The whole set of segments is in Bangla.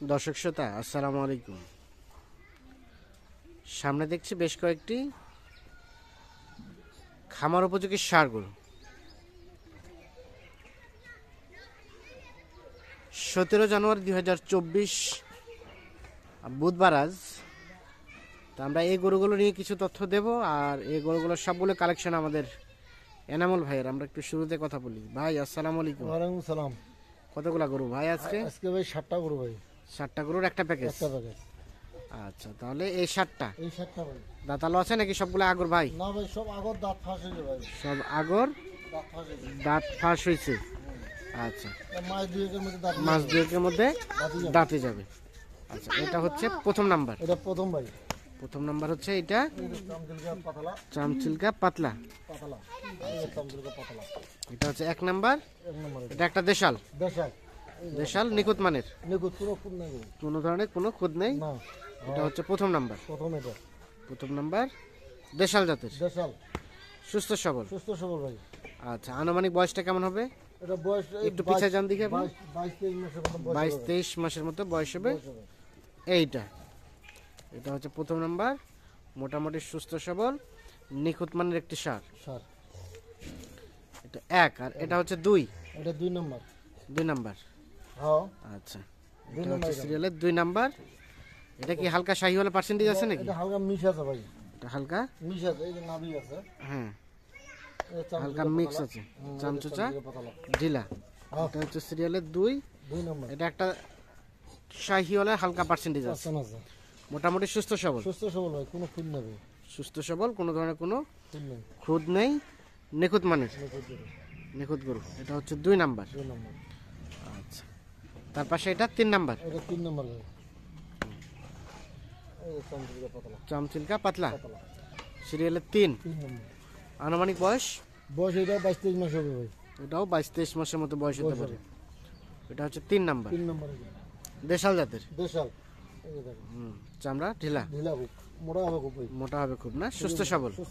দর্শক শ্রোতা আসসালামু আলাইকুম। সামনে দেখছি বেশ কয়েকটি খামার উপযোগী ষাঁড় গরু। 17 জানুয়ারি 2024 বুধবার আজ। তো আমরা এই গরুগুলো নিয়ে কিছু তথ্য দেব, আর এই গরুগুলোর সবগুলো কালেকশন আমাদের এনামুল ভাইয়ের। আমরা একটু শুরুতে কথা বলি। ভাই আসসালামু আলাইকুম। ওয়ালাইকুম সালাম। কতগুলা গরু ভাই আজকে? আজকে ভাই 7টা গরু ভাই। 7টা গরুর একটা প্যাকেজ। আচ্ছা, তাহলে এই 7টা ভাই দাঁতালো আছে নাকি সবগুলো আগর ভাই? না ভাই, সব আগর দাঁত ফাঁস হয়েছে ভাই। সব আগর দাঁত ফাঁস হয়েছে। আচ্ছা, মাস দুয়েকের মধ্যে দাঁতে যাবে। আচ্ছা, এটা হচ্ছে প্রথম নাম্বার। এটা প্রথম ভাই। প্রথম নাম্বার হচ্ছে এটা চামচিলকা পাতলা। এটা হচ্ছে 1 নাম্বার। এটা একটা দেশাল। দেশাল নিখুঁত মানের, কোনো ধরনের কোনো খুদ নেই। এটা হচ্ছে প্রথম নাম্বার। প্রথম নাম্বার দেশাল জাতের, সুস্থ সবল ভাই। আচ্ছা, আনুমানিক বয়সটা কেমন হবে? এটা বয়স একটু পিছিয়ে যান দিকে। 22-23 মাসের মতো বয়স হবে এইটা। এটা হচ্ছে প্রথম নাম্বার, মোটামুটি সুস্থ সবল নিখুঁত মানের একটি ষাঁড়। এটা 1। আর এটা হচ্ছে 2। এটা 2 নাম্বার। 2 নাম্বার। হ্যাঁ, আচ্ছা, এটা হচ্ছে সিরিয়ালের 2 নাম্বার। এটা কি হালকা শাহিওয়ালা পার্সেন্টেজ আছে নাকি? এটা হালকা মিক্স আছে ভাই। এটা হালকা মিক্স আছে, এই যে নাভি আছে। হ্যাঁ, হালকা মিক্স আছে, চামচুচা ঢিলা। এটা হচ্ছে সিরিয়ালের 2 নাম্বার। এটা একটা শাহিওয়ালা হালকা পার্সেন্টেজ আছে। মোটামুটি সুস্থ সবল ভাই, কোনো খুদ নেই। সুস্থ সবল, কোনো ধরনের কোনো খুদ নেই। খুদ নেই, নিখুঁত মানের নিখুঁত গরু। এটা হচ্ছে 2 নাম্বার। আচ্ছা, তার পাশে এটা 3 নাম্বার। এটা 3 নাম্বার ভাই। চামচিলকা পাতলা সিরিয়ালের 3 নাম্বার। আনুমানিক বয়স এটা 22-23 মাস হবে ভাই। এটাও 22-23 মাসের মতো বয়স হতে পারে। এটা হচ্ছে 3 নাম্বার। 3 নাম্বার দেশাল জাতের। দেশাল। এই যে দেখেন, চামড়া ঢিলা, মোটা হবে খুব ভাই। মোটা হবে খুব না, সুস্থ সবল, ভাই,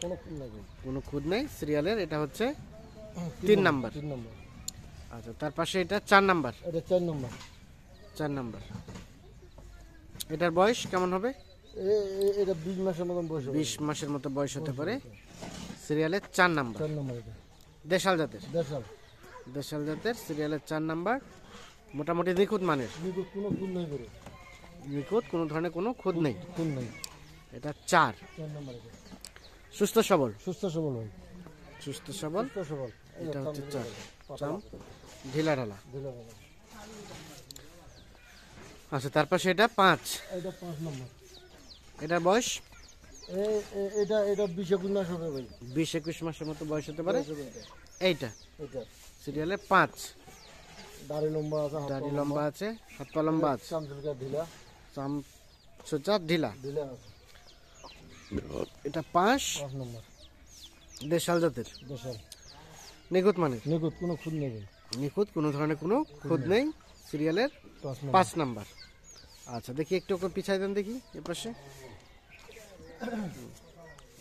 কোনো খুদ নেই ভাই। কোনো খুদ নেই সিরিয়ালের। এটা হচ্ছে 3 নাম্বার। 3 নাম্বার। আচ্ছা, তার পাশে এটা 4 নাম্বার। এটা 4 নাম্বার। 4 নাম্বার। এটার বয়স কেমন হবে? এটা 20 মাসের মতন বয়স হবে। 20 মাসের মতো বয়স হতে পারে। সিরিয়ালের 4 নাম্বার। 4 নাম্বার। এটা দেশাল জাতের। দেশাল জাতের সিরিয়ালের 4 নাম্বার, মোটামুটি নিখুঁত মানের। কোনো খুদ নেই করে। নিখুঁত, কোনো ধরনের কোনো খুদ নেই। এটা 4 নাম্বার। সুস্থ সবল ভাই। সুস্থ সবল। এটা হচ্ছে 4 চাম ঢিলা ঢালা। আচ্ছা, তার পাশে এটা 5। এটা 5 নাম্বার। এটার বয়স এটা 20-21 মাস হবে ভাই। 20-21 মাসের মতো বয়স হতে পারে। এইটা সিরিয়ালে 5। দাড়ি লম্বা আছে, হাত পা লম্বা আছে, চামচুচা ঢিলা। এটা 5 নাম্বার। দেশাল জাতের, নিখুঁত মানের, নিখুঁত, কোনো ধরনের কোনো খুদ নেই। সিরিয়ালের 5 নাম্বার। আচ্ছা, দেখি একটু ওকে পিছাই দেন দেখি এ পাশে।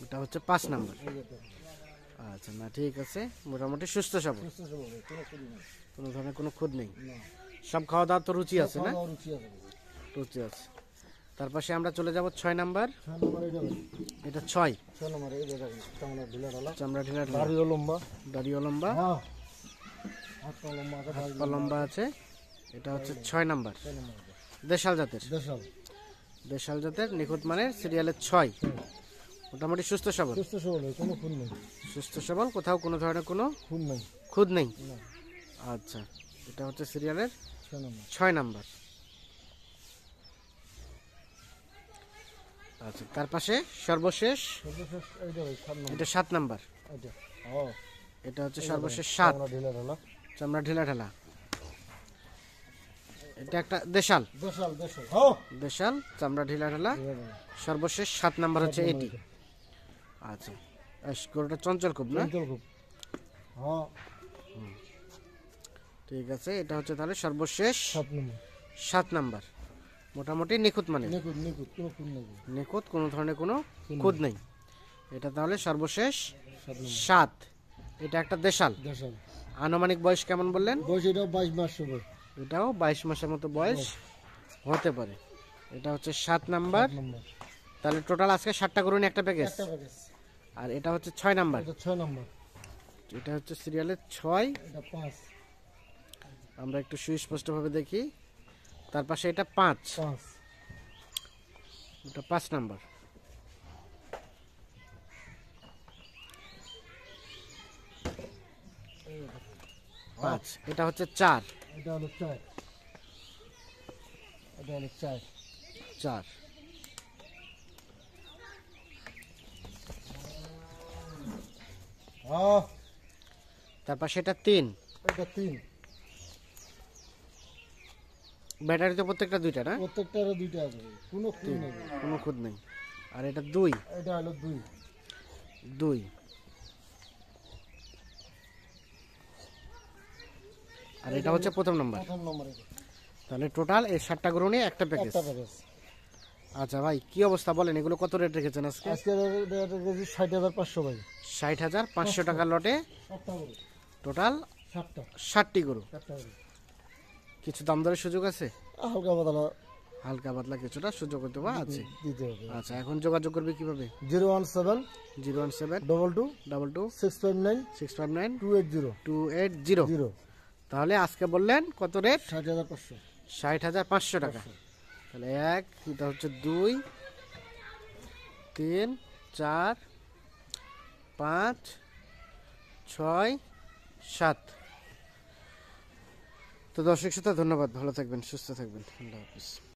এটা হচ্ছে 5 নাম্বার। আচ্ছা, না ঠিক আছে, মোটামুটি সুস্থ সবল, কোনো ধরনের কোনো খুদ নেই। সব খাওয়া দাওয়া তো রুচি আছে না? রুচি আছে। তার পাশে আমরা চলে যাব 6 নাম্বার। এটা 6 নাম্বার। চামড়া ঢিলা, দাড়িও লম্বা, হাত পা লম্বা আছে। এটা হচ্ছে 6 নাম্বার। দেশাল জাতের নিখুঁত মানের, সিরিয়ালের 6। মোটামুটি সুস্থ সবল, সুস্থ সবল, কোথাও কোনো ধরনের কোনো খুদ নেই। আচ্ছা, এটা হচ্ছে সিরিয়ালের 6 নাম্বার। আচ্ছা, তার পাশে সর্বশেষ এটা 7 নাম্বার। এটা হচ্ছে সর্বশেষ 7 চামড়া ঢিলা ঢালা। এটা একটা দেশাল চামড়া ঢিলা ঢালা, সর্বশেষ 7 নাম্বার হচ্ছে এটি। আচ্ছা, গরুটা চঞ্চল খুব না? ঠিক আছে, এটা হচ্ছে তাহলে সর্বশেষ 7 নাম্বার। মোটামুটি নিখুঁত মানে, নিখুঁত, কোনো ধরনের কোনো খুদ নেই। এটা তাহলে সর্বশেষ 7। এটা একটা দেশাল। আনুমানিক বয়স কেমন বললেন? বয়স এটাও 22 মাস হবে। এটাও 22 মাসের মতো বয়স। হতে পারে। এটা হচ্ছে 7 নাম্বার। নম্বর তাহলে টোটাল আজকে 7টা গরু নিয়ে একটা প্যাকেজ। একটা প্যাকেজ। আর এটা হচ্ছে 6 নাম্বার। এটা 6 নম্বর। এটা হচ্ছে সিরিয়ালের 6। এটা 5 আমরা একটু সুস্পষ্টভাবে দেখি। তার পাশে এটা 5। 5 এটা 5 নাম্বার। পাঁচ। এটা হচ্ছে 4। এটা হলো 4। এটা হলো 4। 4। তার পাশে এটা 3। এটা 3। ব্যাটারি তো প্রত্যেকটা 2টা না? প্রত্যেকটারও 2টা আছে ভাই, কোনো খুদ নেই। কোনো খুদ নেই। আর এটা 2। এটা হলো 2। 2। আর এটা হচ্ছে প্রথম নাম্বার। প্রথম নম্বর এটা। তাহলে টোটাল এই 7টা গরু নিয়ে একটা প্যাকেজ। একটা প্যাকেজ। আচ্ছা ভাই, কি অবস্থা বলেন, এগুলো কত রেট রেখেছেন আজকে? আজকে রেট রেখেছি 60,500 ভাই। 60,500 টাকা লটে 7টা করে। টোটাল 7টা। 60টি গরু। 7টা করে। কিছু দাম দরের সুযোগ আছে? হালকা পাতলা হালকা পাতলা কিছুটা সুযোগ হতে আছে। দিতে হবে। আচ্ছা, এখন যোগাযোগ করবে কিভাবে? 017 017 22 22 659 659 280 280। 0। তাহলে আজকে বললেন কত রেট? 60,500। 60,500 টাকা। তাহলে 1, এটা হচ্ছে 2, 3, 4, 5, 6, 7। তো দর্শক শ্রোতা, ধন্যবাদ, ভালো থাকবেন, সুস্থ থাকবেন, আল্লাহ হাফিজ।